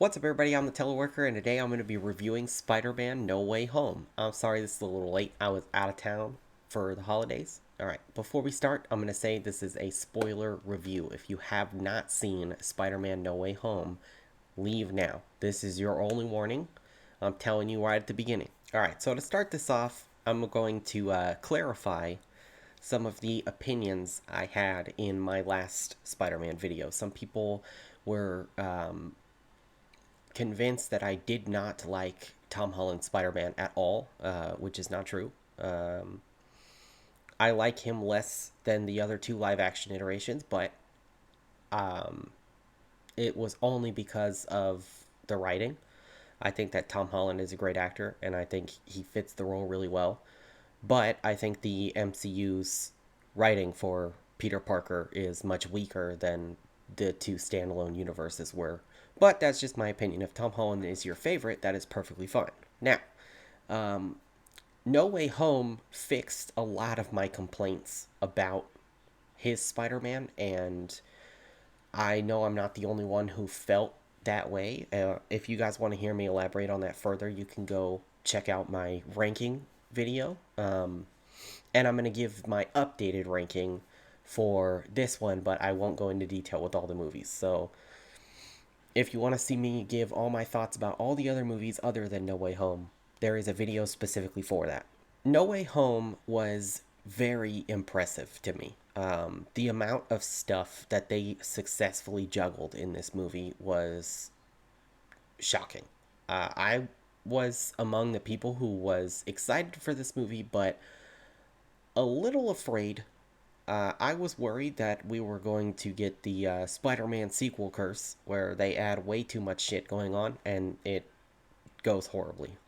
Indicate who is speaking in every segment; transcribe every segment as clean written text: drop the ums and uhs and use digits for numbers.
Speaker 1: What's up, everybody? I'm the teleworker, and today I'm going to be reviewing Spider-Man No Way Home. I'm sorry this is a little late. I was out of town for the holidays. Alright, before we start, I'm going to say this is a spoiler review. If you have not seen Spider-Man No Way Home, leave now. This is your only warning. I'm telling you right at the beginning. Alright, so to start this off, I'm going to clarify some of the opinions I had in my last Spider-Man video. Some people were convinced that I did not like Tom Holland's Spider-Man at all, which is not true. I like him less than the other two live-action iterations, but it was only because of the writing. I think that Tom Holland is a great actor, and I think he fits the role really well. But I think the MCU's writing for Peter Parker is much weaker than the two standalone universes were. But that's just my opinion. If Tom Holland is your favorite, that is perfectly fine. Now, um, No Way Home fixed a lot of my complaints about his Spider Man, and I know I'm not the only one who felt that way. If you guys want to hear me elaborate on that further, you can go check out my ranking video. And I'm going to give my updated ranking for this one, but I won't go into detail with all the movies. So if you want to see me give all my thoughts about all the other movies other than No Way Home, there is a video specifically for that. No Way Home was very impressive to me. The amount of stuff that they successfully juggled in this movie was shocking. I was among the people who was excited for this movie, but a little afraid. I was worried that we were going to get the Spider-Man sequel curse, where they add way too much shit going on, and it goes horribly.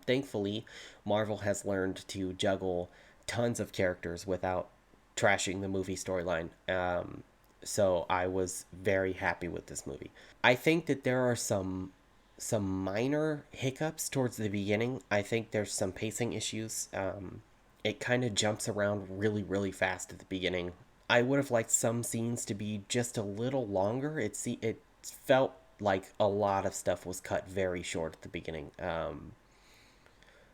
Speaker 1: Thankfully, Marvel has learned to juggle tons of characters without trashing the movie storyline. So I was very happy with this movie. I think that there are some minor hiccups towards the beginning. I think there's some pacing issues. It kind of jumps around really fast at the beginning. I would have liked some scenes to be just a little longer. It felt like a lot of stuff was cut very short at the beginning.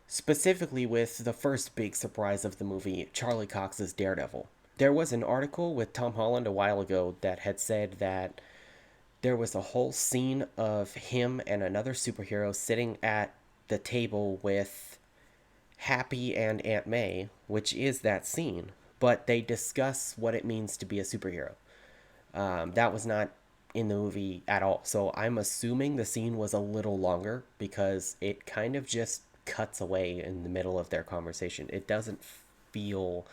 Speaker 1: Specifically with the first big surprise of the movie, Charlie Cox's Daredevil. There was an article with Tom Holland a while ago that had said that there was a whole scene of him and another superhero sitting at the table with Happy and Aunt May, which is that scene, but they discuss what it means to be a superhero. That was not in the movie at all. So I'm assuming the scene was a little longer because it kind of just cuts away in the middle of their conversation. It doesn't feel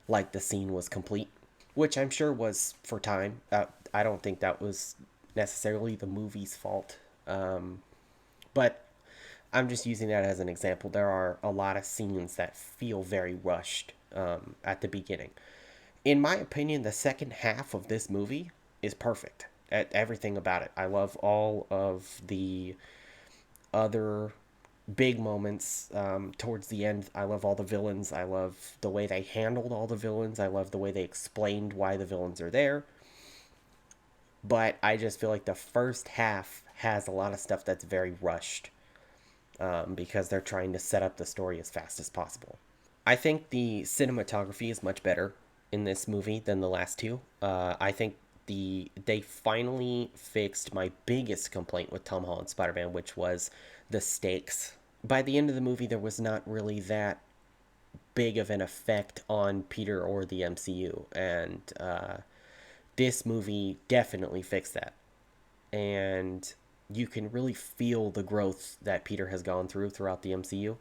Speaker 1: like the scene was complete, which I'm sure was for time. I don't think that was necessarily the movie's fault. But I'm just using that as an example. There are a lot of scenes that feel very rushed at the beginning. In my opinion, the second half of this movie is perfect at everything about it. I love all of the other big moments towards the end. I love all the villains. I love the way they handled all the villains. I love the way they explained why the villains are there. But I just feel like the first half has a lot of stuff that's very rushed because they're trying to set up the story as fast as possible. I think the cinematography is much better in this movie than the last two. I think they finally fixed my biggest complaint with Tom Holland's Spider-Man, which was the stakes. By the end of the movie, there was not really that big of an effect on Peter or the MCU, and this movie definitely fixed that. And you can really feel the growth that Peter has gone through throughout the MCU.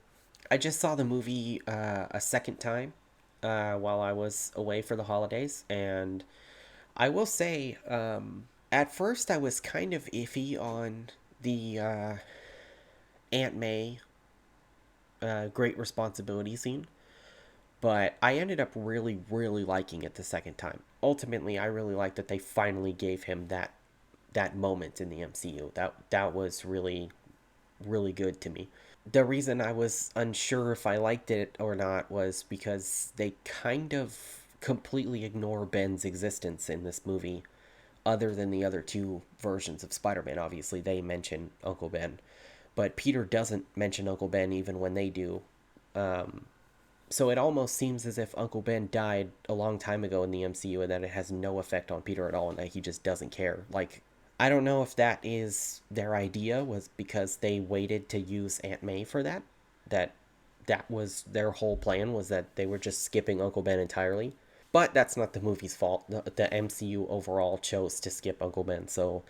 Speaker 1: I just saw the movie a second time while I was away for the holidays, and I will say, at first I was kind of iffy on the Aunt May great responsibility scene, but I ended up really liking it the second time. Ultimately, I really like that they finally gave him that moment in the MCU. That was really good to me. The reason I was unsure if I liked it or not was because they kind of completely ignore Ben's existence in this movie other than the other two versions of Spider-Man. Obviously, they mention Uncle Ben, but Peter doesn't mention Uncle Ben even when they do. So it almost seems as if Uncle Ben died a long time ago in the MCU and that it has no effect on Peter at all and that he just doesn't care. Like, I don't know if that is their idea, was because they waited to use Aunt May for that. That that was their whole plan, was that they were just skipping Uncle Ben entirely. But that's not the movie's fault. The MCU overall chose to skip Uncle Ben, so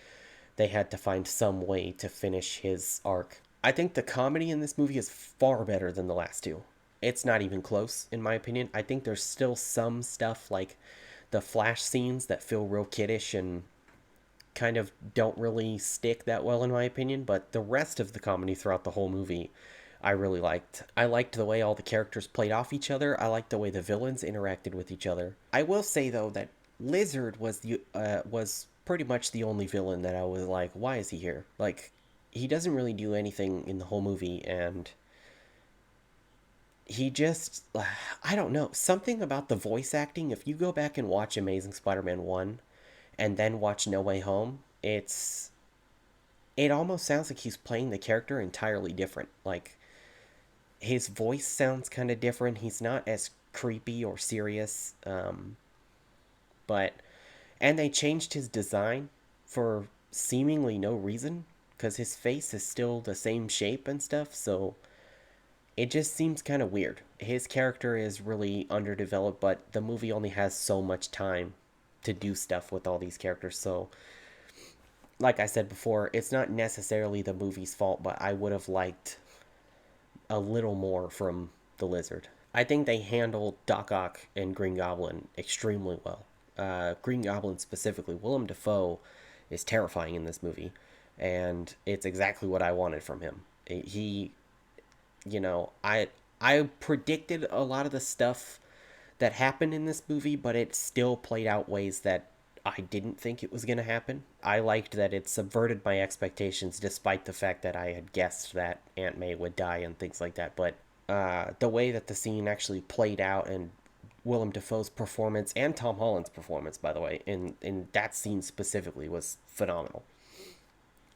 Speaker 1: they had to find some way to finish his arc. I think the comedy in this movie is far better than the last two. It's not even close, in my opinion. I think there's still some stuff like the Flash scenes that feel real kiddish and kind of don't really stick that well, in my opinion. But the rest of the comedy throughout the whole movie, I really liked. I liked the way all the characters played off each other. I liked the way the villains interacted with each other. I will say though that Lizard was pretty much the only villain that I was like, why is he here? Like, he doesn't really do anything in the whole movie, and he just, I don't know, something about the voice acting. If you go back and watch Amazing Spider-Man 1 and then watch No Way Home, it almost sounds like he's playing the character entirely different. Like, his voice sounds kind of different. He's not as creepy or serious. But and they changed his design for seemingly no reason, because his face is still the same shape and stuff. So it just seems kind of weird. His character is really underdeveloped, but the movie only has so much time to do stuff with all these characters. So, like I said before, it's not necessarily the movie's fault, but I would have liked a little more from the Lizard. I think they handled Doc Ock and Green Goblin extremely well. Green Goblin specifically, Willem Dafoe is terrifying in this movie, and it's exactly what I wanted from him. He, I predicted a lot of the stuff that happened in this movie, but it still played out ways that I didn't think it was going to happen. I liked that it subverted my expectations, despite the fact that I had guessed that Aunt May would die and things like that. But the way that the scene actually played out, and Willem Dafoe's performance and Tom Holland's performance, by the way, in that scene specifically, was phenomenal.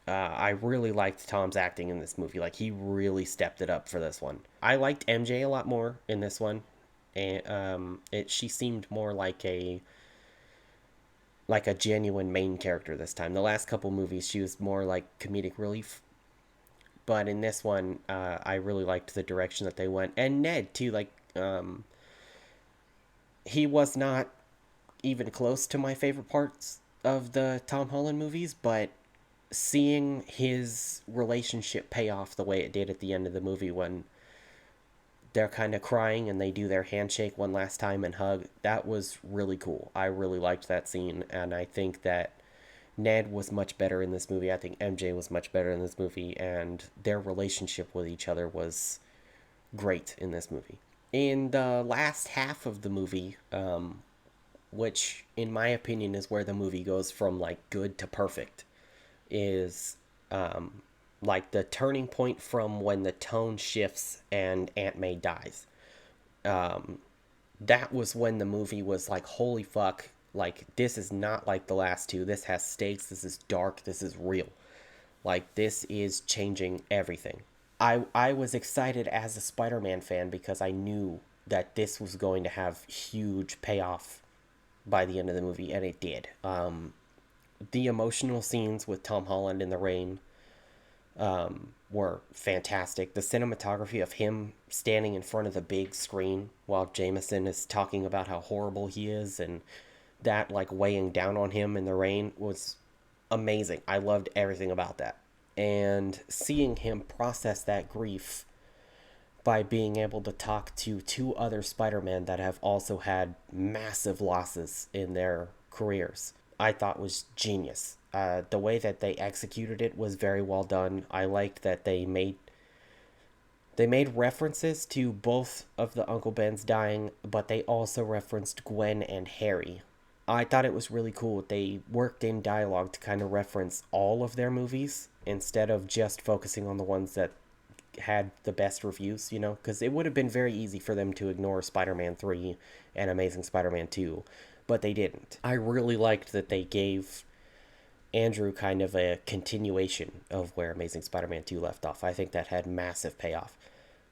Speaker 1: I really liked Tom's acting in this movie. Like, he really stepped it up for this one. I liked MJ a lot more in this one, and she seemed more like a genuine main character this time. The last couple movies, she was more like comedic relief, but in this one, I really liked the direction that they went. And Ned too. Like, he was not even close to my favorite parts of the Tom Holland movies, but seeing his relationship pay off the way it did at the end of the movie, when they're kind of crying and they do their handshake one last time and hug, that was really cool. I really liked that scene, and I think that Ned was much better in this movie. I think MJ was much better in this movie, and their relationship with each other was great in this movie. In the last half of the movie, which in my opinion is where the movie goes from like good to perfect, is like the turning point from when the tone shifts and Aunt May dies. That was when the movie was like, holy fuck, like, this is not like the last two. This has stakes, this is dark, this is real. Like, this is changing everything. I was excited as a Spider-Man fan because I knew that this was going to have huge payoff by the end of the movie, and it did. The emotional scenes with Tom Holland in the rain were fantastic. The cinematography of him standing in front of the big screen while Jameson is talking about how horrible he is, and that like weighing down on him in the rain, was amazing. I loved everything about that. And seeing him process that grief by being able to talk to two other Spider-Men that have also had massive losses in their careers, I thought was genius. The way that they executed it was very well done. I liked that they made references to both of the Uncle Bens dying, but they also referenced Gwen and Harry. I thought it was really cool. They worked in dialogue to kind of reference all of their movies instead of just focusing on the ones that had the best reviews, because it would have been very easy for them to ignore Spider-Man 3 and Amazing Spider-Man 2, but they didn't. I really liked that they gave Andrew kind of a continuation of where Amazing Spider-Man 2 left off. I think that had massive payoff.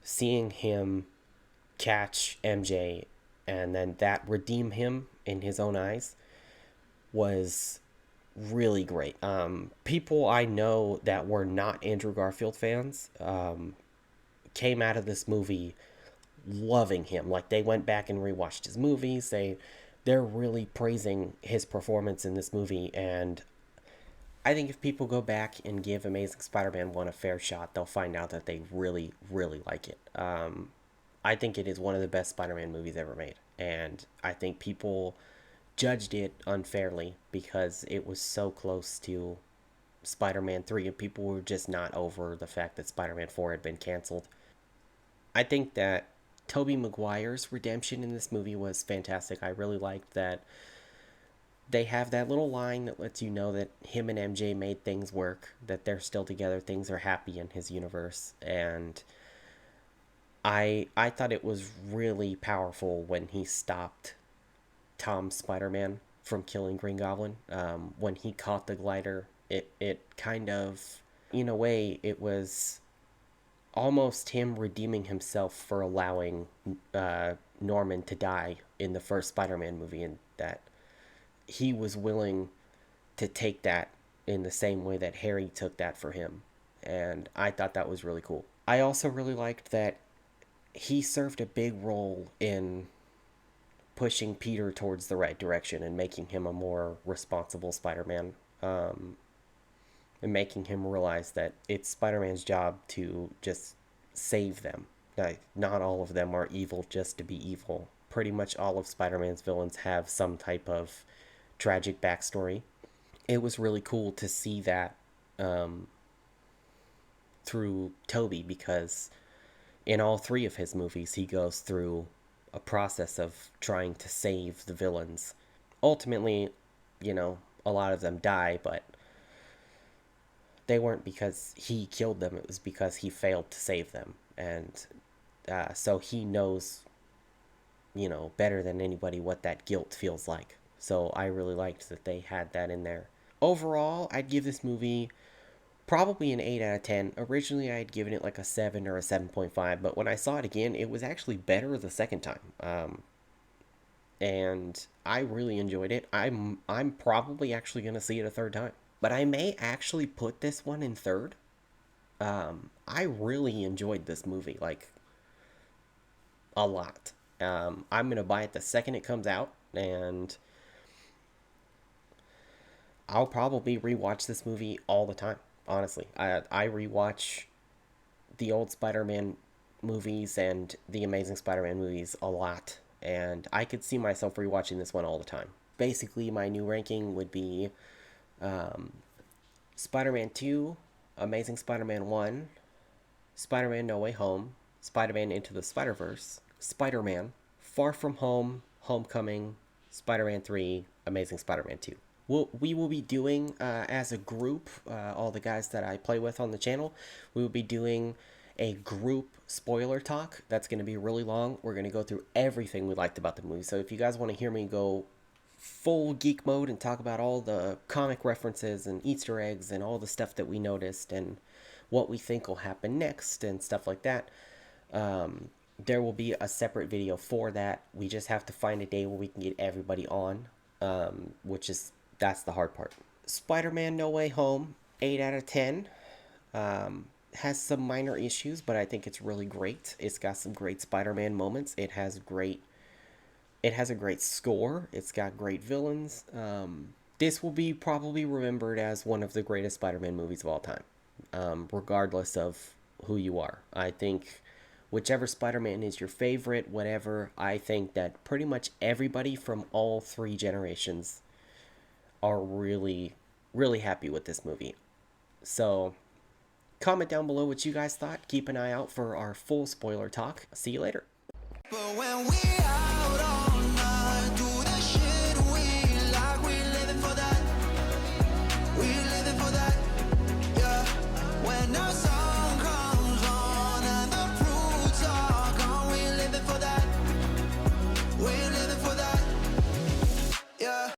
Speaker 1: Seeing him catch MJ and then that redeem him in his own eyes was really great. People I know that were not Andrew Garfield fans came out of this movie loving him. Like they went back and rewatched his movies. They're really praising his performance in this movie, and I think if people go back and give Amazing Spider-Man 1 a fair shot, they'll find out that they really, really like it. I think it is one of the best Spider-Man movies ever made, and I think people judged it unfairly because it was so close to Spider-Man 3, and people were just not over the fact that Spider-Man 4 had been canceled. I think that Toby Maguire's redemption in this movie was fantastic. I really liked that they have that little line that lets you know that him and MJ made things work, that they're still together, things are happy in his universe, and I thought it was really powerful when he stopped Tom Spider-Man from killing Green Goblin. When he caught the glider, it kind of, in a way, it was almost him redeeming himself for allowing Norman to die in the first Spider-Man movie, and that he was willing to take that in the same way that Harry took that for him. And I thought that was really cool. I also really liked that he served a big role in pushing Peter towards the right direction and making him a more responsible Spider-Man, and making him realize that it's Spider-Man's job to just save them. Not all of them are evil just to be evil. Pretty much all of Spider-Man's villains have some type of tragic backstory. It was really cool to see that through Toby, because in all three of his movies he goes through a process of trying to save the villains. Ultimately, a lot of them die, but they weren't because he killed them. It was because he failed to save them. And so he knows, better than anybody what that guilt feels like. So I really liked that they had that in there. Overall, I'd give this movie probably an 8 out of 10. Originally, I had given it like a 7 or a 7.5, but when I saw it again, it was actually better the second time. And I really enjoyed it. I'm probably actually going to see it a third time. But I may actually put this one in third. I really enjoyed this movie, like, a lot. I'm going to buy it the second it comes out, and I'll probably rewatch this movie all the time, honestly. I rewatch the old Spider-Man movies and the Amazing Spider-Man movies a lot, and I could see myself rewatching this one all the time. Basically, my new ranking would be Spider-Man 2, Amazing Spider-Man 1, Spider-Man No Way Home, Spider-Man Into the Spider-Verse, Spider-Man, Far From Home, Homecoming, Spider-Man 3, Amazing Spider-Man 2. We will be doing, as a group, all the guys that I play with on the channel, we will be doing a group spoiler talk. That's going to be really long. We're going to go through everything we liked about the movie. So if you guys want to hear me go full geek mode and talk about all the comic references and Easter eggs and all the stuff that we noticed and what we think will happen next and stuff like that, there will be a separate video for that. We just have to find a day where we can get everybody on, that's the hard part. Spider-Man No Way Home, 8 out of 10. Has some minor issues, but I think it's really great. It's got some great Spider-Man moments. It has a great score. It's got great villains. This will be probably remembered as one of the greatest Spider-Man movies of all time, regardless of who you are. I think whichever Spider-Man is your favorite, whatever, I think that pretty much everybody from all three generations are really, really happy with this movie. So comment down below what you guys thought. Keep an eye out for our full spoiler talk. See you later. But when we are